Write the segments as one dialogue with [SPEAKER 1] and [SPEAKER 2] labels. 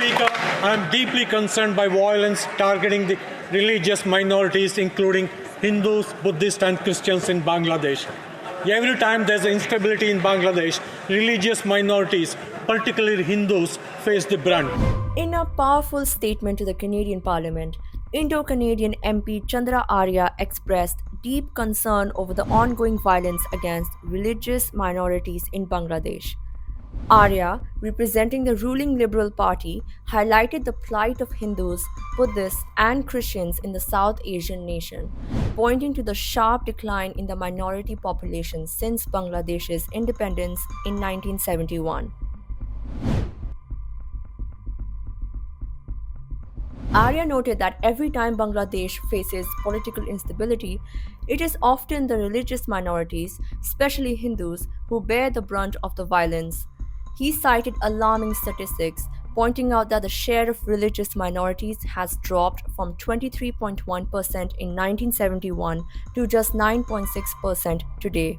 [SPEAKER 1] Speaker, I am deeply concerned by violence targeting the religious minorities, including Hindus, Buddhists, and Christians in Bangladesh. Every time there's instability in Bangladesh, religious minorities, particularly Hindus, face the brunt.
[SPEAKER 2] In a powerful statement to the Canadian Parliament, Indo-Canadian MP Chandra Arya expressed deep concern over the ongoing violence against religious minorities in Bangladesh. Arya, representing the ruling Liberal Party, highlighted the plight of Hindus, Buddhists, and Christians in the South Asian nation, pointing to the sharp decline in the minority population since Bangladesh's independence in 1971. Arya noted that every time Bangladesh faces political instability, it is often the religious minorities, especially Hindus, who bear the brunt of the violence. He cited alarming statistics, pointing out that the share of religious minorities has dropped from 23.1% in 1971 to just 9.6% today.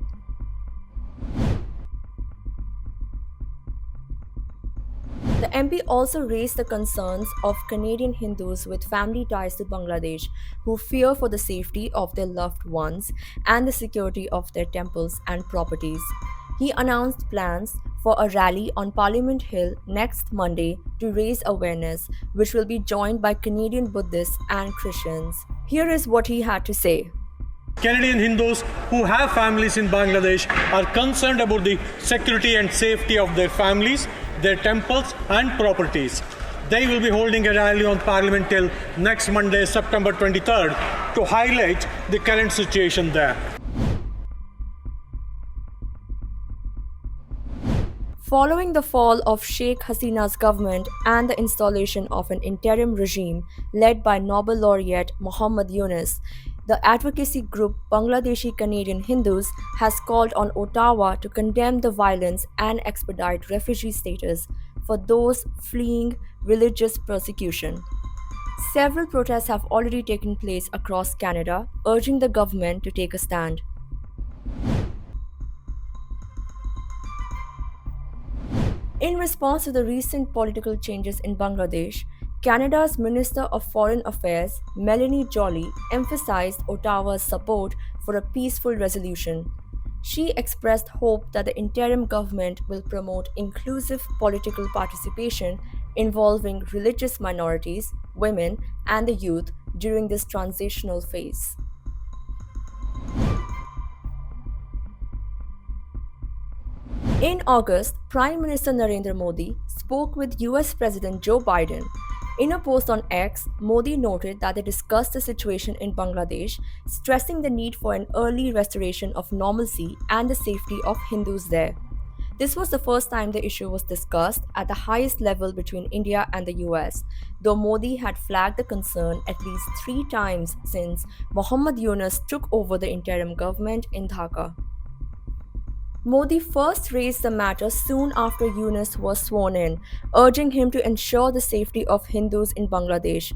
[SPEAKER 2] The MP also raised the concerns of Canadian Hindus with family ties to Bangladesh who fear for the safety of their loved ones and the security of their temples and properties. He announced plans for a rally on Parliament Hill next Monday to raise awareness, which will be joined by Canadian Buddhists and Christians. Here is what he had to say.
[SPEAKER 1] Canadian Hindus who have families in Bangladesh are concerned about the security and safety of their families, their temples and properties. They will be holding a rally on Parliament Hill next Monday, September 23rd, to highlight the current situation there.
[SPEAKER 2] Following the fall of Sheikh Hasina's government and the installation of an interim regime led by Nobel laureate Muhammad Yunus, the advocacy group Bangladeshi Canadian Hindus has called on Ottawa to condemn the violence and expedite refugee status for those fleeing religious persecution. Several protests have already taken place across Canada, urging the government to take a stand. In response to the recent political changes in Bangladesh, Canada's Minister of Foreign Affairs, Melanie Joly, emphasized Ottawa's support for a peaceful resolution. She expressed hope that the interim government will promote inclusive political participation involving religious minorities, women, and the youth during this transitional phase. In August, Prime Minister Narendra Modi spoke with US President Joe Biden. In a post on X, Modi noted that they discussed the situation in Bangladesh, stressing the need for an early restoration of normalcy and the safety of Hindus there. This was the first time the issue was discussed at the highest level between India and the US, though Modi had flagged the concern at least 3 times since Muhammad Yunus took over the interim government in Dhaka. Modi first raised the matter soon after Yunus was sworn in, urging him to ensure the safety of Hindus in Bangladesh.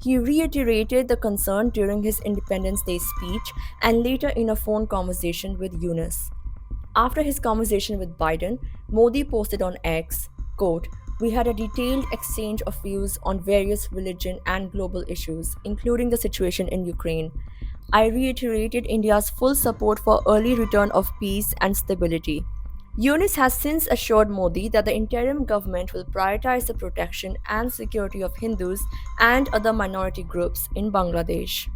[SPEAKER 2] He reiterated the concern during his Independence Day speech and later in a phone conversation with Yunus. After his conversation with Biden, Modi posted on X, quote, "We had a detailed exchange of views on various religion and global issues, including the situation in Ukraine. I reiterated India's full support for early return of peace and stability." Yunus has since assured Modi that the interim government will prioritize the protection and security of Hindus and other minority groups in Bangladesh.